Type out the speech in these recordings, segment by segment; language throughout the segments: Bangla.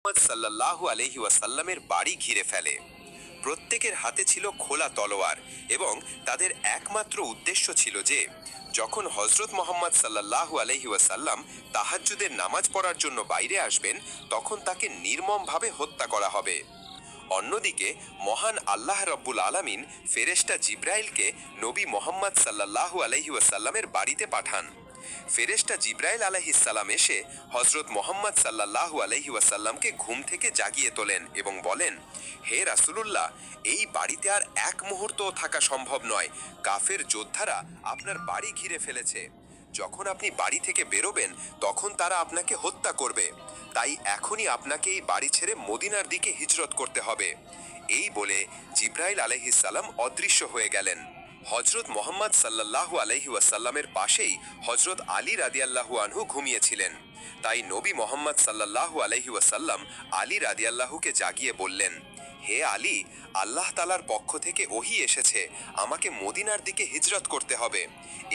মুহাম্মদ সাল্লাল্লাহু আলাইহি ওয়াসাল্লামের বাড়ি ঘিরে ফেলে। প্রত্যেকের হাতে ছিল খোলা তলোয়ার এবং তাদের একমাত্র উদ্দেশ্য ছিল যে যখন হযরত মুহাম্মদ সাল্লাল্লাহু আলাইহি ওয়াসাল্লাম তাহাজ্জুদের নামাজ পড়ার জন্য বাইরে আসবেন তখন তাকে নির্মমভাবে হত্যা করা হবে। অন্যদিকে মহান আল্লাহ রব্বুল আলামিন ফেরেশতা জিব্রাইলকে নবী মুহাম্মদ সাল্লাল্লাহু আলাইহি ওয়াসাল্লামের বাড়িতে পাঠান। ফেরেশতা জিব্রাইল আলাইহিস সালাম এসে হযরত মুহাম্মদ সাল্লাল্লাহু আলাইহি ওয়াসাল্লামকে ঘুম থেকে জাগিয়ে তোলেন এবং বলেন, হে রাসূলুল্লাহ, এই বাড়িতে আর এক মুহূর্তও থাকা সম্ভব নয়। কাফের যোদ্ধারা আপনার বাড়ি ঘিরে ফেলেছে। যখন আপনি বাড়ি থেকে বেরোবেন তখন তারা আপনাকে হত্যা করবে। তাই এখনই আপনাকে এই বাড়ি ছেড়ে মদিনার দিকে হিজরত করতে হবে। এই বলে জিব্রাইল আলাইহিস সালাম অদৃশ্য হয়ে গেলেন। হযরত মুহাম্মদ সাল্লাল্লাহু আলাইহি ওয়াসাল্লামের পাশেই হযরত আলী রাদিয়াল্লাহু আনহু ঘুমিয়েছিলেন। তাই নবী মুহাম্মদ সাল্লাল্লাহু আলাইহি ওয়াসাল্লাম আলী রাদিয়াল্লাহুকে জাগিয়ে বললেন, হে আলী, আল্লাহ তাআলার পক্ষ থেকে ওহী এসেছে, আমাকে মদিনার দিকে হিজরত করতে হবে।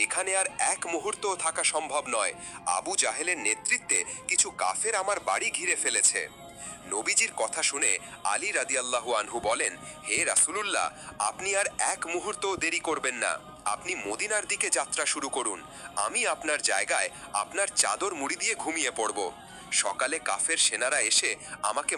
এখানে আর এক মুহূর্তও থাকা সম্ভব নয়। আবু জাহেলের নেতৃত্বে কিছু কাফের আমার বাড়ি ঘিরে ফেলেছে। নবীজির কথা শুনে আলী রাদিয়াল্লাহু আনহু বলেন, হে রাসূলুল্লাহ, আপনি আর এক মুহূর্তও দেরি করবেন না। আপনি মদিনার দিকে যাত্রা শুরু করুন। আমি আপনার জায়গায় আপনার চাদর মুড়ি দিয়ে ঘুমিয়ে পড়ব। সকালে কাফের সেনারা এসে আমাকে